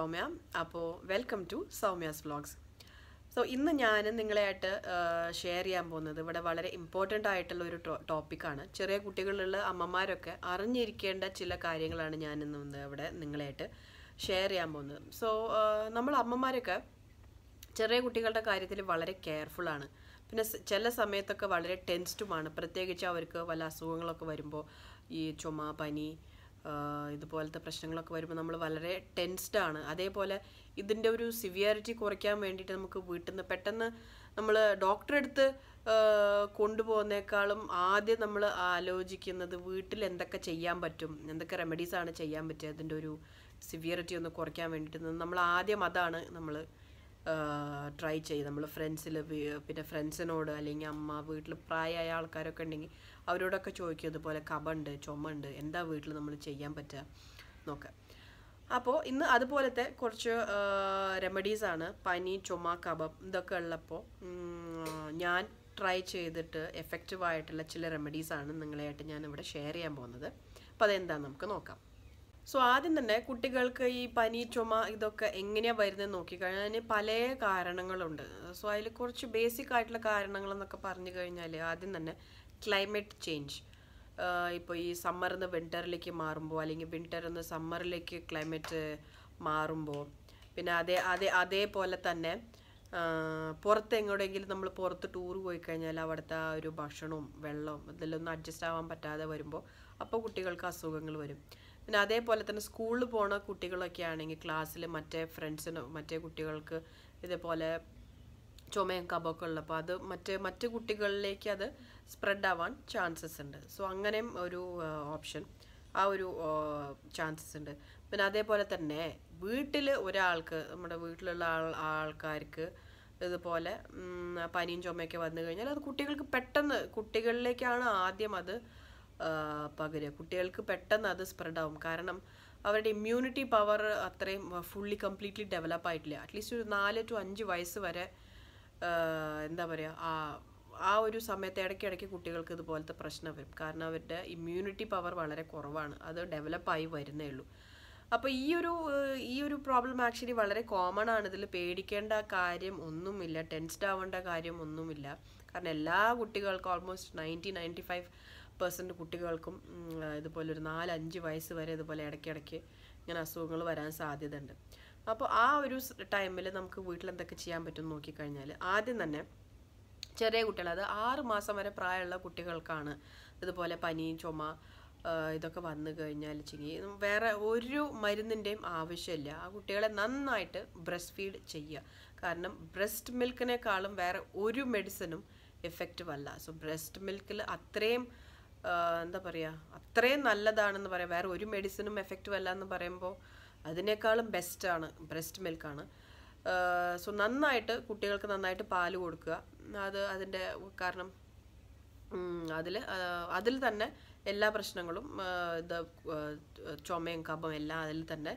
സൗമ്യ. അപ്പോൾ welcome to Soumya's vlogs. So ഇന്ന് ഞാൻ നിങ്ങളായിട്ട് ഷെയർ ചെയ്യാൻ പോകുന്നത് ഇവിടെ വളരെ ഇമ്പോർട്ടൻ്റ് ആയിട്ടുള്ള ഒരു ടോപ്പിക്കാണ്. ചെറിയ കുട്ടികളുള്ള അമ്മമാരൊക്കെ അറിഞ്ഞിരിക്കേണ്ട ചില കാര്യങ്ങളാണ് ഞാൻ ഇന്ന് ഇവിടെ നിങ്ങളായിട്ട് ഷെയർ ചെയ്യാൻ പോകുന്നത്. സോ നമ്മൾ അമ്മമാരൊക്കെ ചെറിയ കുട്ടികളുടെ കാര്യത്തിൽ വളരെ കെയർഫുള്ളാണ്. പിന്നെ ചില സമയത്തൊക്കെ വളരെ ടെൻസ്ഡുമാണ്. പ്രത്യേകിച്ച് അവർക്ക് വല്ല അസുഖങ്ങളൊക്കെ വരുമ്പോൾ, ഈ ചുമ, പനി, ഇതുപോലത്തെ പ്രശ്നങ്ങളൊക്കെ വരുമ്പോൾ നമ്മൾ വളരെ ടെൻസ്ഡാണ്. അതേപോലെ ഇതിൻ്റെ ഒരു സിവിയറിറ്റി കുറയ്ക്കാൻ വേണ്ടിയിട്ട് നമുക്ക് വീട്ടിൽ നിന്ന് പെട്ടെന്ന് നമ്മൾ ഡോക്ടറെ അടുത്ത് കൊണ്ടുപോകുന്നേക്കാളും ആദ്യം നമ്മൾ ആലോചിക്കുന്നത് വീട്ടിൽ എന്തൊക്കെ ചെയ്യാൻ പറ്റും, എന്തൊക്കെ റെമഡീസാണ് ചെയ്യാൻ പറ്റുക ഇതിൻ്റെ ഒരു സിവിയറിറ്റി ഒന്ന് കുറയ്ക്കാൻ വേണ്ടിയിട്ട്. നമ്മൾ ആദ്യം അതാണ് നമ്മൾ ട്രൈ ചെയ്ത് നമ്മൾ പിന്നെ ഫ്രണ്ട്സിനോട്, അല്ലെങ്കിൽ അമ്മ, വീട്ടിൽ പ്രായമായ ആൾക്കാരൊക്കെ ഉണ്ടെങ്കിൽ അവരോടൊക്കെ ചോദിക്കും, ഇതുപോലെ കഫമുണ്ട്, ചുമയുണ്ട്, എന്താ വീട്ടിൽ നമ്മൾ ചെയ്യാൻ പറ്റുക നോക്കാം. അപ്പോൾ ഇന്ന് അതുപോലത്തെ കുറച്ച് റെമഡീസാണ്. പനി, ചുമ, കഫം ഇതൊക്കെ ഉള്ളപ്പോൾ ഞാൻ ട്രൈ ചെയ്തിട്ട് എഫക്റ്റീവായിട്ടുള്ള ചില റെമഡീസാണ് നിങ്ങളായിട്ട് ഞാൻ ഇവിടെ ഷെയർ ചെയ്യാൻ പോകുന്നത്. അപ്പോൾ അതെന്താണെന്ന് നമുക്ക് നോക്കാം. സോ ആദ്യം തന്നെ കുട്ടികൾക്ക് ഈ പനി, ചുമ ഇതൊക്കെ എങ്ങനെയാണ് വരുന്നത് നോക്കിക്കഴിഞ്ഞാൽ പല കാരണങ്ങളുണ്ട്. സോ അതിൽ കുറച്ച് ബേസിക് ആയിട്ടുള്ള കാരണങ്ങളെന്നൊക്കെ പറഞ്ഞു കഴിഞ്ഞാൽ ആദ്യം തന്നെ ക്ലൈമറ്റ് ചേഞ്ച്. ഇപ്പോൾ ഈ സമ്മറിൽ നിന്ന് വിൻ്ററിലേക്ക് മാറുമ്പോൾ, അല്ലെങ്കിൽ വിൻ്ററിൽ നിന്ന് സമ്മറിലേക്ക് ക്ലൈമറ്റ് മാറുമ്പോൾ, പിന്നെ അതേപോലെ തന്നെ പുറത്തെങ്ങോടെങ്കിലും നമ്മൾ പുറത്ത് ടൂർ പോയി കഴിഞ്ഞാൽ അവിടുത്തെ ആ ഒരു ഭക്ഷണവും വെള്ളവും ഇതിലൊന്നും അഡ്ജസ്റ്റ് ആവാൻ പറ്റാതെ വരുമ്പോൾ അപ്പോൾ കുട്ടികൾക്ക് അസുഖങ്ങൾ വരും. പിന്നെ അതേപോലെ തന്നെ സ്കൂളിൽ പോണ കുട്ടികളൊക്കെ ആണെങ്കിൽ ക്ലാസ്സിൽ മറ്റേ കുട്ടികൾക്ക് ഇതേപോലെ ചുമയും കഫമൊക്കെ ഉള്ളപ്പോൾ അത് മറ്റ് കുട്ടികളിലേക്ക് അത് സ്പ്രെഡ് ആവാൻ ചാൻസസ് ഉണ്ട്. സോ അങ്ങനെയും ഒരു ആ ഒരു ചാൻസസ് ഉണ്ട്. പിന്നെ അതേപോലെ തന്നെ വീട്ടിൽ ഒരാൾക്ക്, നമ്മുടെ വീട്ടിലുള്ള ആൾക്കാർക്ക് ഇതുപോലെ പനിയും ചുമയൊക്കെ വന്നു കഴിഞ്ഞാൽ അത് കുട്ടികളിലേക്കാണ് ആദ്യം അത് പകരുക. കുട്ടികൾക്ക് പെട്ടെന്ന് അത് സ്പ്രെഡ് ആവും. കാരണം അവരുടെ ഇമ്മ്യൂണിറ്റി പവർ അത്രയും കംപ്ലീറ്റ്ലി ഡെവലപ്പ് ആയിട്ടില്ല. അറ്റ്ലീസ്റ്റ് ഒരു 4 to 5 വയസ്സ് വരെ എന്താ പറയുക, ആ ഒരു സമയത്ത് ഇടയ്ക്കിടയ്ക്ക് കുട്ടികൾക്ക് ഇതുപോലത്തെ പ്രശ്നം വരും. കാരണം അവരുടെ ഇമ്മ്യൂണിറ്റി പവർ വളരെ കുറവാണ്, അത് ഡെവലപ്പായി വരുന്നേ ഉള്ളൂ. അപ്പോൾ ഈ ഒരു പ്രോബ്ലം ആക്ച്വലി വളരെ കോമൺ ആണ്. ഇതിൽ പേടിക്കേണ്ട കാര്യം ഒന്നുമില്ല, ടെൻസ്ഡ് ആവേണ്ട കാര്യം ഒന്നുമില്ല. കാരണം എല്ലാ കുട്ടികൾക്കും ഓൾമോസ്റ്റ് 90-95% കുട്ടികൾക്കും ഇതുപോലെ ഒരു 4-5 വയസ്സ് വരെ ഇതുപോലെ ഇടയ്ക്കിടയ്ക്ക് ഇങ്ങനെ അസുഖങ്ങൾ വരാൻ സാധ്യതയുണ്ട്. അപ്പോൾ ആ ഒരു ടൈമിൽ നമുക്ക് വീട്ടിൽ എന്തൊക്കെ ചെയ്യാൻ പറ്റും നോക്കിക്കഴിഞ്ഞാൽ, ആദ്യം തന്നെ ചെറിയ കുട്ടികൾ, അത് 6 മാസം വരെ പ്രായമുള്ള കുട്ടികൾക്കാണ് ഇതുപോലെ പനി, ചുമ ഇതൊക്കെ വന്നു കഴിഞ്ഞാൽ വേറെ ഒരു മരുന്നിൻ്റെയും ആവശ്യമില്ല. ആ കുട്ടികളെ നന്നായിട്ട് ബ്രസ്റ്റ് ഫീഡ് ചെയ്യുക. കാരണം ബ്രസ്റ്റ് മിൽക്കിനേക്കാളും വേറെ ഒരു മെഡിസിനും എഫക്റ്റീവ് അല്ല. സോ ബ്രസ്റ്റ് മിൽക്കിൽ അത്രയും എന്താ പറയുക, അത്രയും നല്ലതാണെന്ന് പറയാം. വേറെ ഒരു മെഡിസിനും എഫക്റ്റീവ് അല്ല എന്ന് പറയുമ്പോൾ അതിനേക്കാളും ബെസ്റ്റാണ് ബ്രസ്റ്റ് മിൽക്കാണ്. സോ കുട്ടികൾക്ക് നന്നായിട്ട് പാല് കൊടുക്കുക. അതിൻ്റെ കാരണം അതിൽ തന്നെ എല്ലാ പ്രശ്നങ്ങളും ചുമയും കഫം എല്ലാം അതിൽ തന്നെ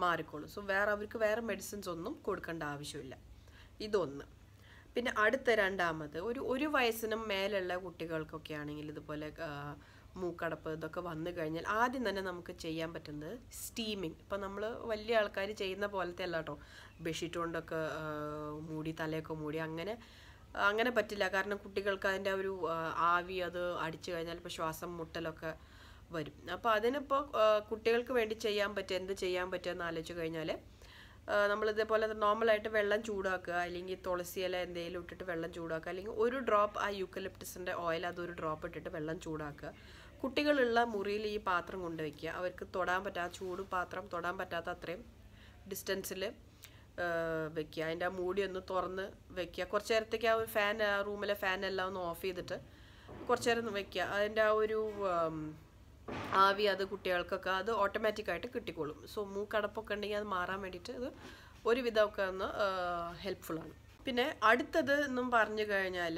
മാറിക്കോളും. സോ അവർക്ക് വേറെ മെഡിസിൻസ് ഒന്നും കൊടുക്കേണ്ട ആവശ്യമില്ല. ഇതൊന്ന്. പിന്നെ രണ്ടാമത് ഒരു വയസ്സിനും മേലുള്ള കുട്ടികൾക്കൊക്കെ ആണെങ്കിൽ ഇതുപോലെ മൂക്കടപ്പ് ഇതൊക്കെ വന്നു കഴിഞ്ഞാൽ ആദ്യം തന്നെ നമുക്ക് ചെയ്യാൻ പറ്റുന്നത് സ്റ്റീമിങ്. ഇപ്പം നമ്മൾ വലിയ ആൾക്കാർ ചെയ്യുന്ന പോലത്തെ അല്ല കേട്ടോ, ബെഡ്ഷീറ്റ് കൊണ്ടൊക്കെ തലയൊക്കെ മൂടി അങ്ങനെ പറ്റില്ല. കാരണം കുട്ടികൾക്ക് അതിൻ്റെ ഒരു ആവി അത് അടിച്ചു കഴിഞ്ഞാൽ ഇപ്പോൾ ശ്വാസം മുട്ടലൊക്കെ വരും. അപ്പോൾ അതിനിപ്പോൾ കുട്ടികൾക്ക് വേണ്ടി എന്ത് ചെയ്യാൻ പറ്റുമെന്ന് ആലോചിച്ച് കഴിഞ്ഞാൽ, നമ്മളിതേപോലെ നോർമലായിട്ട് വെള്ളം ചൂടാക്കുക, അല്ലെങ്കിൽ തുളസി ഇല എന്തെങ്കിലും ഇട്ടിട്ട് വെള്ളം ചൂടാക്കുക, അല്ലെങ്കിൽ ഒരു ഡ്രോപ്പ് ആ യൂക്കലിപ്റ്റസിൻ്റെ ഓയിൽ അതൊരു ഡ്രോപ്പ് ഇട്ടിട്ട് വെള്ളം ചൂടാക്കുക. കുട്ടികളുള്ള മുറിയിൽ ഈ പാത്രം കൊണ്ടുവയ്ക്കുക. അവർക്ക് പാത്രം തൊടാൻ പറ്റാത്ത അത്രയും ഡിസ്റ്റൻസിൽ വെക്കുക. അതിൻ്റെ ആ മൂടി ഒന്ന് തുറന്ന് വെക്കുക. കുറച്ച് നേരത്തേക്ക് ആ റൂമിലെ ഫാനെല്ലാം ഒന്ന് ഓഫ് ചെയ്തിട്ട് കുറച്ച് നേരം വെക്കുക. അതിൻ്റെ ആ ഒരു ആവി അത് കുട്ടികൾക്കൊക്കെ അത് ഓട്ടോമാറ്റിക്കായിട്ട് കിട്ടിക്കോളും. സോ മൂക്കടപ്പൊക്കെ ഉണ്ടെങ്കിൽ അത് മാറാൻ വേണ്ടിയിട്ട് ഇത് ഒരുവിധമൊക്കെ ഒന്ന് ഹെൽപ്ഫുള്ളാണ്. പിന്നെ അടുത്തത് എന്നും പറഞ്ഞു കഴിഞ്ഞാൽ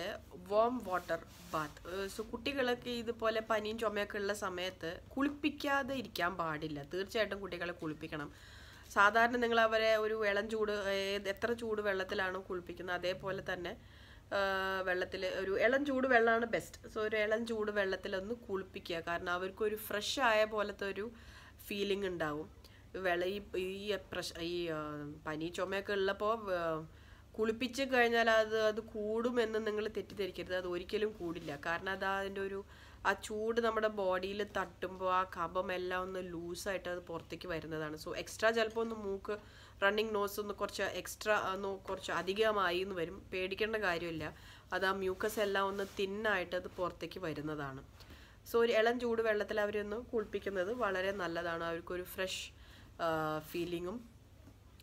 വാം വാട്ടർ ബാത്ത്. സോ കുട്ടികളൊക്കെ ഇതുപോലെ പനിയും ചുമയൊക്കെ ഉള്ള സമയത്ത് കുളിപ്പിക്കാതെ ഇരിക്കാൻ പാടില്ല. തീർച്ചയായിട്ടും കുട്ടികളെ കുളിപ്പിക്കണം. സാധാരണ നിങ്ങൾ അവരെ ഒരു എത്ര ചൂട് വെള്ളത്തിലാണോ കുളിപ്പിക്കുന്നത് അതേപോലെ തന്നെ വെള്ളത്തിൽ ഒരു ഇളം ചൂട് വെള്ളമാണ് ബെസ്റ്റ്. സോ ഒരു ഇളം ചൂട് വെള്ളത്തിലൊന്ന് കുളിപ്പിക്കുക. കാരണം അവർക്കൊരു ഫ്രഷ് ആയ പോലത്തെ ഒരു ഫീലിംഗ് ഉണ്ടാവും. ഈ പനി ചുമയൊക്കെ ഉള്ളപ്പോൾ കുളിപ്പിച്ച് കഴിഞ്ഞാൽ അത് കൂടുമെന്ന് നിങ്ങൾ തെറ്റിദ്ധരിക്കരുത്. അത് ഒരിക്കലും കൂടില്ല. കാരണം അത് അതിൻ്റെ ആ ചൂട് നമ്മുടെ ബോഡിയിൽ തട്ടുമ്പോൾ ആ കഫമെല്ലാം ഒന്ന് ലൂസായിട്ട് അത് പുറത്തേക്ക് വരുന്നതാണ്. സോ എക്സ്ട്രാ ചിലപ്പോൾ ഒന്ന് മൂക്ക് റണ്ണിങ് നോസ് ഒന്ന് കുറച്ച് എക്സ്ട്രാ കുറച്ച് അധികമായി എന്ന് വരും. പേടിക്കേണ്ട കാര്യമില്ല. അത് ആ മ്യൂക്കസ് എല്ലാം ഒന്ന് തിന്നായിട്ട് അത് പുറത്തേക്ക് വരുന്നതാണ്. സോ ഒരു ഇളം ചൂട് വെള്ളത്തിൽ അവരൊന്ന് കുളിപ്പിക്കുന്നത് വളരെ നല്ലതാണ്. അവർക്കൊരു ഫ്രഷ് ഫീലിങ്ങും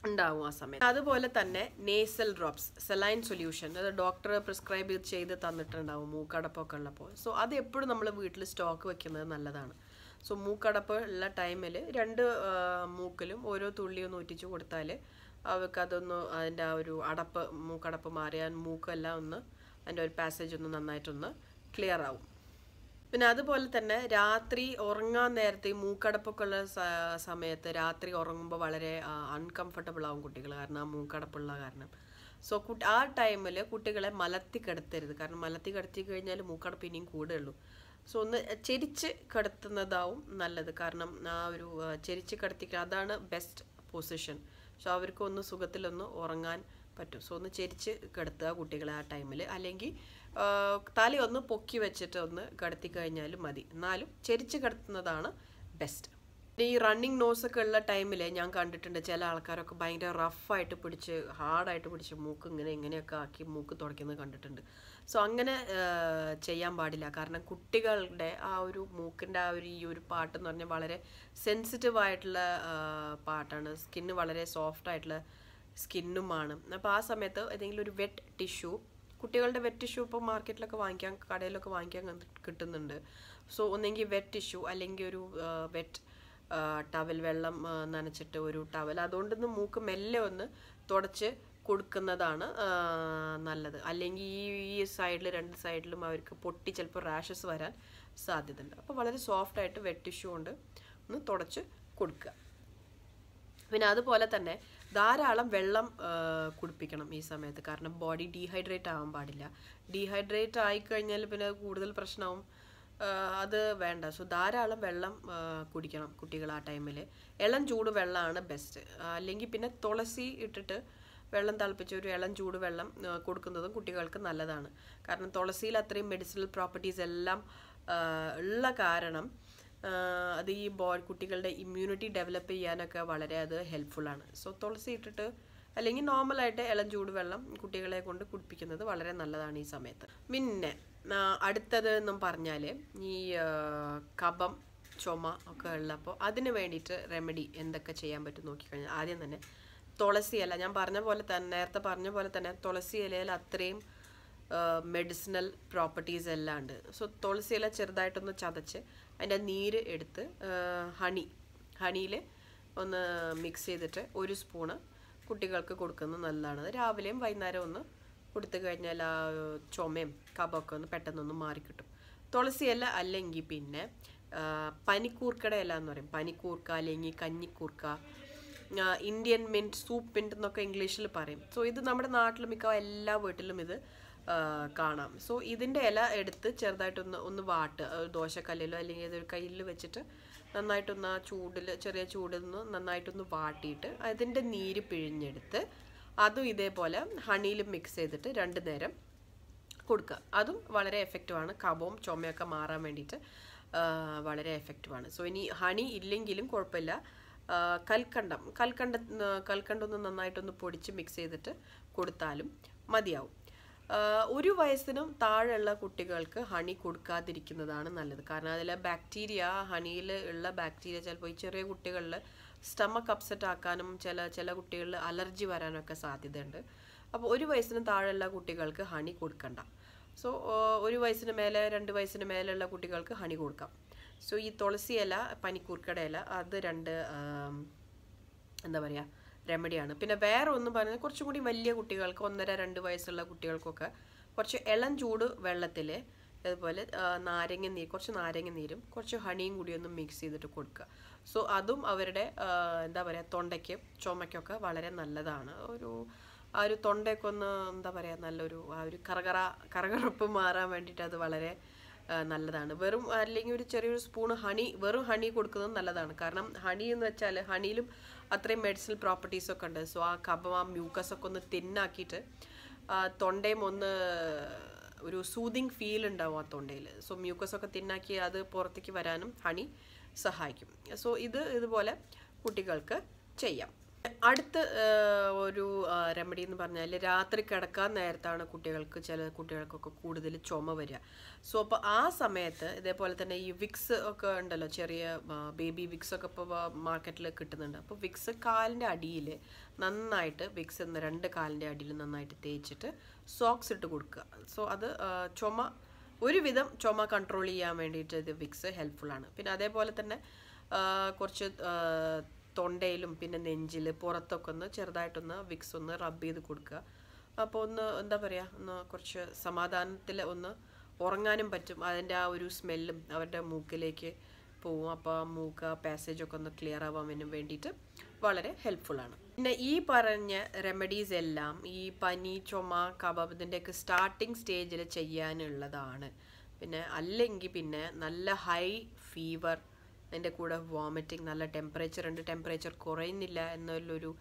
ഉണ്ടാവും ആ സമയത്ത്. അതുപോലെ തന്നെ നേസൽ ഡ്രോപ്സ്, സെലൈൻ സൊല്യൂഷൻ, അത് ഡോക്ടർ പ്രിസ്ക്രൈബ് ചെയ്ത് തന്നിട്ടുണ്ടാവും മൂക്കടപ്പൊക്കെ ഉള്ളപ്പോൾ. സോ അത് എപ്പോഴും നമ്മൾ വീട്ടിൽ സ്റ്റോക്ക് വെക്കുന്നത് നല്ലതാണ്. സോ മൂക്കടപ്പ് ഉള്ള ടൈമിൽ 2 മൂക്കിലും ഓരോ തുള്ളി ഒന്ന് ഒറ്റിച്ച് കൊടുത്താൽ അവർക്കതൊന്ന് അതിൻ്റെ ആ ഒരു മൂക്കടപ്പ് മാറിയാൽ മൂക്കെല്ലാം ഒന്ന് അതിൻ്റെ ഒരു പാസേജ് ഒന്ന് നന്നായിട്ടൊന്ന് ക്ലിയർ ആവും. പിന്നെ അതുപോലെ തന്നെ രാത്രി ഉറങ്ങാൻ നേരത്തെ ഈ മൂക്കടപ്പൊക്കെ ഉള്ള സമയത്ത് രാത്രി ഉറങ്ങുമ്പോൾ വളരെ അൺകംഫർട്ടബിൾ ആവും കുട്ടികൾ, കാരണം ആ മൂക്കടപ്പുള്ള കാരണം. സോ ആ ടൈമിൽ കുട്ടികളെ മലത്തി കിടത്തരുത്. കാരണം മലത്തി കിടത്തി കഴിഞ്ഞാൽ മൂക്കടപ്പ് ഇനിയും കൂടുകയുള്ളൂ. സോ ഒന്ന് ചെരിച്ച് കിടത്തുന്നതാവും നല്ലത്. കാരണം ആ ഒരു ചെരിച്ച് കിടത്തിക്കുക അതാണ് ബെസ്റ്റ് പൊസിഷൻ. സോ അവർക്ക് ഒന്ന് സുഖത്തിലൊന്ന് ഉറങ്ങാൻ പറ്റും. സോ ഒന്ന് ചെരിച്ച് കിടത്തുക കുട്ടികളെ ആ ടൈമിൽ. അല്ലെങ്കിൽ തലയൊന്ന് പൊക്കി വെച്ചിട്ട് ഒന്ന് കിടത്തി കഴിഞ്ഞാലും മതി. എന്നാലും ചെരിച്ച് കിടത്തുന്നതാണ് ബെസ്റ്റ്. ഈ റണ്ണിങ് നോസൊക്കെ ഉള്ള ടൈമിൽ ഞാൻ കണ്ടിട്ടുണ്ട് ചില ആൾക്കാരൊക്കെ ഭയങ്കര റഫായിട്ട് പിടിച്ച് ഹാർഡായിട്ട് പിടിച്ച് മൂക്ക് ഇങ്ങനെയൊക്കെ ആക്കി മൂക്ക് തുടയ്ക്കുന്നത് കണ്ടിട്ടുണ്ട്. സോ അങ്ങനെ ചെയ്യാൻ പാടില്ല. കാരണം കുട്ടികളുടെ ആ ഒരു മൂക്കിൻ്റെ ഈ ഒരു പാട്ടെന്ന് പറഞ്ഞാൽ വളരെ സെൻസിറ്റീവായിട്ടുള്ള പാട്ടാണ്. സ്കിന്ന് വളരെ സോഫ്റ്റ് ആയിട്ടുള്ള സ്കിന്നുമാണ്. അപ്പോൾ ആ സമയത്ത് ഏതെങ്കിലും ഒരു വെറ്റ് ടിഷ്യൂ, കുട്ടികളുടെ വെറ്റ് ടിഷ്യൂ ഇപ്പോൾ മാർക്കറ്റിലൊക്കെ കടയിലൊക്കെ വാങ്ങിക്കാൻ കിട്ടുന്നുണ്ട്. സോ ഒന്നെങ്കിൽ വെറ്റ് ടിഷ്യൂ അല്ലെങ്കിൽ ഒരു വെറ്റ് ടവൽ, വെള്ളം നനച്ചിട്ട് ഒരു ടവൽ, അതുകൊണ്ടൊന്ന് മൂക്ക് മെല്ലെ ഒന്ന് തുടച്ച് കൊടുക്കുന്നതാണ് നല്ലത്. അല്ലെങ്കിൽ ഈ സൈഡിൽ 2 സൈഡിലും അവർക്ക് പൊട്ടി ചിലപ്പോൾ റാഷസ് വരാൻ സാധ്യതയുണ്ട്. അപ്പോൾ വളരെ സോഫ്റ്റായിട്ട് വെറ്റ് ടിഷ്യൂ കൊണ്ട് ഒന്ന് തുടച്ച് കൊടുക്കുക. പിന്നെ അതുപോലെ തന്നെ ധാരാളം വെള്ളം കുടിപ്പിക്കണം ഈ സമയത്ത്. കാരണം ബോഡി ഡീഹൈഡ്രേറ്റ് ആവാൻ പാടില്ല. ഡീഹൈഡ്രേറ്റ് ആയിക്കഴിഞ്ഞാൽ പിന്നെ കൂടുതൽ പ്രശ്നമാവും. അത് വേണ്ട. സോ ധാരാളം വെള്ളം കുടിക്കണം കുട്ടികൾ ആ ടൈമിൽ. ഇളം ചൂട് വെള്ളമാണ് ബെസ്റ്റ്. അല്ലെങ്കിൽ പിന്നെ തുളസി ഇട്ടിട്ട് വെള്ളം തിളപ്പിച്ച് ഒരു ഇളം ചൂട് വെള്ളം കൊടുക്കുന്നതും കുട്ടികൾക്ക് നല്ലതാണ്. കാരണം തുളസിയിൽ അത്രയും മെഡിസിനൽ പ്രോപ്പർട്ടീസ് എല്ലാം ഉള്ള കാരണം അത് ഈ കുട്ടികളുടെ ഇമ്മ്യൂണിറ്റി ഡെവലപ്പ് ചെയ്യാനൊക്കെ വളരെ അത് ഹെൽപ്ഫുള്ളാണ്. സോ തുളസി ഇട്ടിട്ട് അല്ലെങ്കിൽ നോർമലായിട്ട് ഇളം ചൂട് വെള്ളം കുട്ടികളെ കൊണ്ട് കുടിപ്പിക്കുന്നത് വളരെ നല്ലതാണ് ഈ സമയത്ത്. പിന്നെ അടുത്തത് എന്നും പറഞ്ഞാൽ ഈ കഫം, ചുമ ഒക്കെ ഉള്ളപ്പോൾ അതിന് വേണ്ടിയിട്ട് റെമഡി എന്തൊക്കെ ചെയ്യാൻ പറ്റും നോക്കിക്കഴിഞ്ഞാൽ ആദ്യം തന്നെ തുളസി ഇല, ഞാൻ നേരത്തെ പറഞ്ഞ പോലെ തന്നെ തുളസി ഇലയിൽ അത്രയും മെഡിസിനൽ പ്രോപ്പർട്ടീസ് എല്ലാം ഉണ്ട്. സോ തുളസി ഇല ചെറുതായിട്ടൊന്ന് ചതച്ച് അതിൻ്റെ നീര് എടുത്ത് ഹണിയിൽ ഒന്ന് മിക്സ് ചെയ്തിട്ട് 1 സ്പൂണ് കുട്ടികൾക്ക് കൊടുക്കുന്നത് നല്ലതാണ്. രാവിലെയും വൈകുന്നേരം ഒന്ന് കൊടുത്തു കഴിഞ്ഞാൽ ആ ചുമയും കഫമൊക്കെ ഒന്ന് പെട്ടെന്നൊന്ന് മാറിക്കിട്ടും. തുളസി ഇല അല്ലെങ്കിൽ പിന്നെ പനിക്കൂർക്കയുടെ ഇല എന്ന് പറയും. പനിക്കൂർക്ക അല്ലെങ്കിൽ കഞ്ഞിക്കൂർക്ക, ഇന്ത്യൻ മിൻറ്റ്, സൂപ്പ് മിൻറ്റ് എന്നൊക്കെ ഇംഗ്ലീഷിൽ പറയും. സോ ഇത് നമ്മുടെ നാട്ടിൽ മിക്ക എല്ലാ വീട്ടിലും ഇത് കാണാം. സോ ഇതിൻ്റെ ഇല എടുത്ത് ചെറുതായിട്ടൊന്ന് വാട്ടുക. ദോശക്കല്ലിലോ അല്ലെങ്കിൽ ഏതൊരു കയ്യിൽ വെച്ചിട്ട് നന്നായിട്ടൊന്ന് ആ ചെറിയ ചൂടിൽ നിന്ന് നന്നായിട്ടൊന്ന് വാട്ടിയിട്ട് അതിൻ്റെ നീര് പിഴിഞ്ഞെടുത്ത് അതും ഇതേപോലെ ഹണിയിൽ മിക്സ് ചെയ്തിട്ട് 2 നേരം കൊടുക്കുക. അതും വളരെ എഫക്റ്റീവാണ്. കഫവും ചുമയൊക്കെ മാറാൻ വേണ്ടിയിട്ട് വളരെ എഫക്റ്റീവാണ്. സോ ഇനി ഹണി ഇല്ലെങ്കിലും കുഴപ്പമില്ല. കൽക്കണ്ടം ഒന്ന് നന്നായിട്ടൊന്ന് പൊടിച്ച് മിക്സ് ചെയ്തിട്ട് കൊടുത്താലും മതിയാവും. 1 വയസ്സിനും താഴെയുള്ള കുട്ടികൾക്ക് ഹണി കൊടുക്കാതിരിക്കുന്നതാണ് നല്ലത്. കാരണം അതിലെ ബാക്ടീരിയ, ഹണിയിൽ ഉള്ള ബാക്ടീരിയ ചിലപ്പോൾ ഈ ചെറിയ കുട്ടികളിൽ സ്റ്റമക്ക് അപ്സെറ്റ് ആക്കാനും ചില കുട്ടികളിൽ അലർജി വരാനൊക്കെ സാധ്യതയുണ്ട്. അപ്പോൾ 1 വയസ്സിന് താഴെയുള്ള കുട്ടികൾക്ക് ഹണി കൊടുക്കണ്ട. സോ 1 വയസ്സിന് മേലെ 2 വയസ്സിന് മേലെയുള്ള കുട്ടികൾക്ക് ഹണി കൊടുക്കാം. സോ ഈ തുളസി ഇല, പനിക്കൂർക്കയുടെ ഇല, അത് 2 എന്താ പറയുക റെമഡിയാണ്. പിന്നെ വേറെ ഒന്ന് പറഞ്ഞാൽ കുറച്ചും കൂടി വലിയ കുട്ടികൾക്ക് 1.5-2 വയസ്സുള്ള കുട്ടികൾക്കൊക്കെ കുറച്ച് ഇളം ചൂട് വെള്ളത്തിൽ അതുപോലെ കുറച്ച് നാരങ്ങ നീരും കുറച്ച് ഹണിയും കൂടി ഒന്ന് മിക്സ് ചെയ്തിട്ട് കൊടുക്കുക. സോ അതും അവരുടെ എന്താ പറയുക തൊണ്ടയ്ക്ക് ചുമയ്ക്കൊക്കെ വളരെ നല്ലതാണ്. ആ ഒരു തൊണ്ടയൊക്കെ ഒന്ന് എന്താ പറയുക നല്ലൊരു ആ ഒരു കറകറപ്പ് മാറാൻ വേണ്ടിയിട്ട് അത് വളരെ നല്ലതാണ്. വെറും അല്ലെങ്കിൽ ഒരു ചെറിയൊരു സ്പൂൺ ഹണി, വെറും ഹണി കൊടുക്കുന്നത് നല്ലതാണ്. കാരണം ഹണി എന്ന് വെച്ചാൽ ഹണിയിലും അത്രയും മെഡിസിനൽ പ്രോപ്പർട്ടീസൊക്കെ ഉണ്ട്. സോ ആ കഫം, ആ മ്യൂക്കസൊക്കെ ഒന്ന് തിന്നാക്കിയിട്ട് തൊണ്ടയും ഒന്ന് ഒരു സൂതിങ് ഫീൽ ഉണ്ടാവും ആ തൊണ്ടയിൽ. സോ മ്യൂക്കസൊക്കെ തിന്നാക്കി അത് പുറത്തേക്ക് വരാനും ഹണി സഹായിക്കും. സോ ഇതുപോലെ കുട്ടികൾക്ക് ചെയ്യാം. അടുത്ത ഒരു റെമഡി എന്ന് പറഞ്ഞാൽ രാത്രി കിടക്കാൻ നേരത്താണ് ചില കുട്ടികൾക്കൊക്കെ കൂടുതൽ ചുമ വരിക. സോ അപ്പോൾ ആ സമയത്ത് ഇതേപോലെ തന്നെ ഈ വിക്സ് ഒക്കെ ഉണ്ടല്ലോ, ചെറിയ ബേബി വിക്സ് ഒക്കെ ഇപ്പോൾ മാർക്കറ്റിൽ കിട്ടുന്നുണ്ട്. അപ്പോൾ വിക്സ് കാലിൻ്റെ അടിയിൽ നന്നായിട്ട് വിക്സ് 2 കാലിൻ്റെ അടിയിൽ നന്നായിട്ട് തേച്ചിട്ട് സോക്സ് ഇട്ട് കൊടുക്കുക. സോ അത് ഒരുവിധം ചുമ കൺട്രോൾ ചെയ്യാൻ വേണ്ടിയിട്ട് ഇത് വിക്സ് ഹെൽപ്ഫുള്ളാണ്. പിന്നെ അതേപോലെ തന്നെ കുറച്ച് തൊണ്ടയിലും പിന്നെ നെഞ്ചിൽ പുറത്തൊക്കെ ഒന്ന് ചെറുതായിട്ടൊന്ന് വിക്സ് ഒന്ന് റബ്ബ് ചെയ്ത് കൊടുക്കുക. അപ്പോൾ എന്താ പറയുക, കുറച്ച് സമാധാനത്തിൽ ഒന്ന് ഉറങ്ങാനും പറ്റും. അതിൻ്റെ ആ ഒരു സ്മെല്ലും അവരുടെ മൂക്കിലേക്ക് പോവും. അപ്പോൾ ആ മൂക്ക് പാസേജൊക്കെ ഒന്ന് ക്ലിയർ ആവാൻ വേണ്ടിയിട്ട് വളരെ ഹെൽപ്ഫുള്ളാണ്. പിന്നെ ഈ പറഞ്ഞ റെമഡീസ് എല്ലാം ഈ പനി, ചുമ, കഫം ഇതിൻ്റെയൊക്കെ സ്റ്റാർട്ടിങ് സ്റ്റേജിൽ ചെയ്യാനുള്ളതാണ്. പിന്നെ അല്ലെങ്കിൽ പിന്നെ നല്ല ഹൈ ഫീവർ, അതിൻ്റെ കൂടെ വോമിറ്റിംഗ്, നല്ല ടെമ്പറേച്ചർ കുറയുന്നില്ല എന്നുള്ളൊരു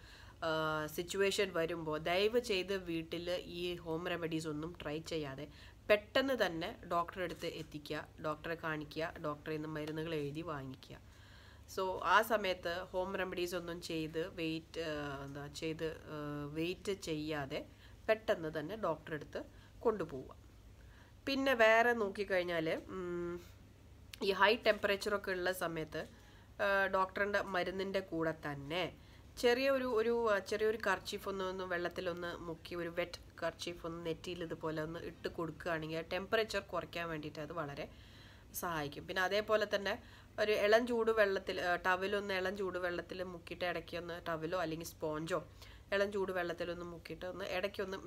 സിറ്റുവേഷൻ വരുമ്പോൾ ദയവ് ചെയ്ത് വീട്ടിൽ ഈ ഹോം റെമഡീസ് ഒന്നും ട്രൈ ചെയ്യാതെ പെട്ടെന്ന് തന്നെ ഡോക്ടറെ അടുത്ത് എത്തിക്കുക, ഡോക്ടറെ കാണിക്കുക, ഡോക്ടറിൽ നിന്ന് മരുന്നുകൾ എഴുതി വാങ്ങിക്കുക. സോ ആ സമയത്ത് ഹോം റെമഡീസ് ഒന്നും വെയിറ്റ് ചെയ്യാതെ പെട്ടെന്ന് തന്നെ ഡോക്ടറെ അടുത്ത് കൊണ്ടുപോവുക. പിന്നെ വേറെ നോക്കിക്കഴിഞ്ഞാൽ ഈ ഹൈ ടെമ്പറേച്ചറൊക്കെ ഉള്ള സമയത്ത് ഡോക്ടറിൻ്റെ മരുന്നിൻ്റെ കൂടെ തന്നെ ചെറിയൊരു കർച്ചീഫ് ഒന്ന് വെള്ളത്തിലൊന്ന് മുക്കി, ഒരു വെറ്റ് കർച്ചീഫ് ഒന്ന് നെറ്റിയിൽ ഇതുപോലെ ഒന്ന് ഇട്ട് കൊടുക്കുകയാണെങ്കിൽ ടെമ്പറേച്ചർ കുറയ്ക്കാൻ വേണ്ടിയിട്ട് അത് വളരെ സഹായിക്കും. പിന്നെ അതേപോലെ തന്നെ ഒരു ഇളം ചൂടുവെള്ളത്തിൽ ഇളം ചൂടുവെള്ളത്തിൽ മുക്കിയിട്ട് ഇടയ്ക്കൊന്ന് ടവലോ അല്ലെങ്കിൽ സ്പോഞ്ചോ ഇളം ചൂടുവെള്ളത്തിലൊന്ന് മുക്കിയിട്ട് ഒന്ന് ഇടയ്ക്കൊന്ന്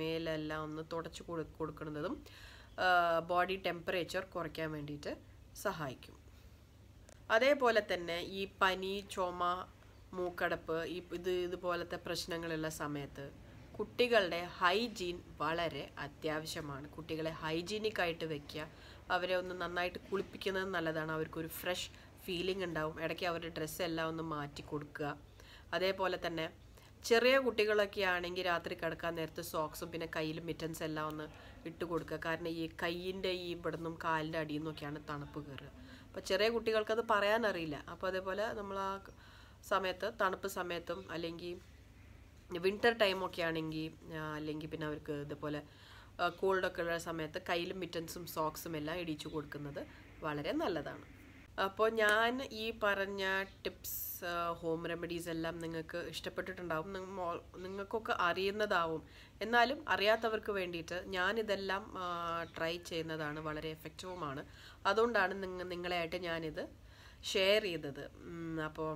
മേലെല്ലാം ഒന്ന് തുടച്ച് കൊടുക്കുന്നതും ബോഡി ടെമ്പറേച്ചർ കുറയ്ക്കാൻ വേണ്ടിയിട്ട് സഹായിക്കും. അതേപോലെ തന്നെ ഈ പനി, ചുമ, മൂക്കടപ്പ് ഇതുപോലത്തെ പ്രശ്നങ്ങളുള്ള സമയത്ത് കുട്ടികളുടെ ഹൈജീൻ വളരെ അത്യാവശ്യമാണ്. കുട്ടികളെ ഹൈജീനിക് ആയിട്ട് വെക്കുക, അവരെ ഒന്ന് നന്നായിട്ട് കുളിപ്പിക്കുന്നത് നല്ലതാണ്. അവർക്കൊരു ഫ്രഷ് ഫീലിംഗ് ഉണ്ടാവും. ഇടയ്ക്ക് അവരുടെ ഡ്രസ്സെല്ലാം ഒന്ന് മാറ്റി കൊടുക്കുക. അതേപോലെ തന്നെ ചെറിയ കുട്ടികളൊക്കെ ആണെങ്കിൽ രാത്രി കിടക്കാൻ നേരത്ത് സോക്സും പിന്നെ കയ്യിൽ മിറ്റൻസ് എല്ലാം ഒന്ന് ഇട്ട് കൊടുക്കുക. കാരണം ഈ കയ്യിൻ്റെ ഇവിടെ നിന്നും കാലിൻ്റെ അടിയിൽ നിന്നൊക്കെയാണ് തണുപ്പ് കയറുക. അപ്പോൾ ചെറിയ കുട്ടികൾക്കത് പറയാനറിയില്ല. അപ്പോൾ അതേപോലെ നമ്മൾ ആ സമയത്ത് തണുപ്പ് സമയത്തും അല്ലെങ്കിൽ വിൻ്റർ ടൈമൊക്കെ ആണെങ്കിൽ അല്ലെങ്കിൽ പിന്നെ അവർക്ക് ഇതുപോലെ കോൾഡൊക്കെ ഉള്ള സമയത്ത് കയ്യിലും മിറ്റൻസും സോക്സും എല്ലാം ഇടിച്ചു കൊടുക്കുന്നത് വളരെ നല്ലതാണ്. അപ്പോൾ ഞാൻ ഈ പറഞ്ഞ ടിപ്സ്, ഹോം റെമഡീസ് എല്ലാം നിങ്ങൾക്ക് ഇഷ്ടപ്പെട്ടിട്ടുണ്ടാവും, നിങ്ങൾക്കൊക്കെ അറിയുന്നതാവും. എന്നാലും അറിയാത്തവർക്ക് വേണ്ടിയിട്ട് ഞാനിതെല്ലാം ട്രൈ ചെയ്യുന്നതാണ്, വളരെ എഫക്റ്റീവുമാണ്. അതുകൊണ്ടാണ് നിങ്ങളായിട്ട് ഞാനിത് ഷെയർ ചെയ്തത്. അപ്പോൾ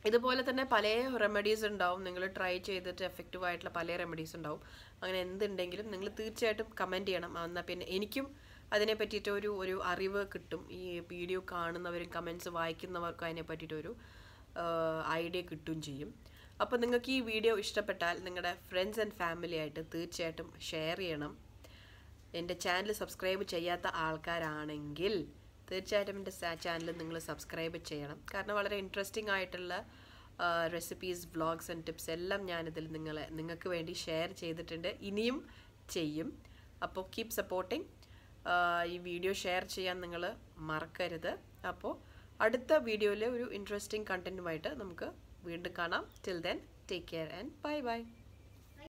ഇതുപോലെ തന്നെ പല റെമഡീസ് ഉണ്ടാവും, നിങ്ങൾ ട്രൈ ചെയ്തിട്ട് എഫക്റ്റീവ് ആയിട്ടുള്ള പല റെമഡീസ് ഉണ്ടാവും. അങ്ങനെ എന്തുണ്ടെങ്കിലും നിങ്ങൾ തീർച്ചയായിട്ടും കമൻറ്റ് ചെയ്യണം. എന്നാൽ പിന്നെ എനിക്കും അതിനെ പറ്റിയിട്ട് ഒരു അറിവ് കിട്ടും. ഈ വീഡിയോ കാണുന്നവരും കമൻറ്റ്സ് വായിക്കുന്നവർക്കും അതിനെ പറ്റിയിട്ടൊരു ഐഡിയ കിട്ടുകയും ചെയ്യും. അപ്പോൾ നിങ്ങൾക്ക് ഈ വീഡിയോ ഇഷ്ടപ്പെട്ടാൽ നിങ്ങളുടെ ഫ്രണ്ട്സ് ആൻഡ് ഫാമിലി ആയിട്ട് തീർച്ചയായിട്ടും ഷെയർ ചെയ്യണം. എൻ്റെ ചാനൽ സബ്സ്ക്രൈബ് ചെയ്യാത്ത ആൾക്കാരാണെങ്കിൽ തീർച്ചയായിട്ടും എൻ്റെ ചാനൽ നിങ്ങൾ സബ്സ്ക്രൈബ് ചെയ്യണം. കാരണം വളരെ ഇൻട്രസ്റ്റിംഗ് ആയിട്ടുള്ള റെസിപ്പീസ്, വ്ളോഗ്സ് ആൻഡ് ടിപ്സ് എല്ലാം ഞാനിതിൽ നിങ്ങൾക്ക് വേണ്ടി ഷെയർ ചെയ്തിട്ടുണ്ട്, ഇനിയും ചെയ്യും. അപ്പോൾ കീപ് സപ്പോർട്ടിങ്. ഈ വീഡിയോ ഷെയർ ചെയ്യാൻ നിങ്ങൾ മറക്കരുത്. അപ്പോൾ അടുത്ത വീഡിയോയിൽ ഒരു ഇൻട്രസ്റ്റിംഗ് കണ്ടൻറ്റുമായിട്ട് നമുക്ക് വീണ്ടും കാണാം. Till then take care and bye bye.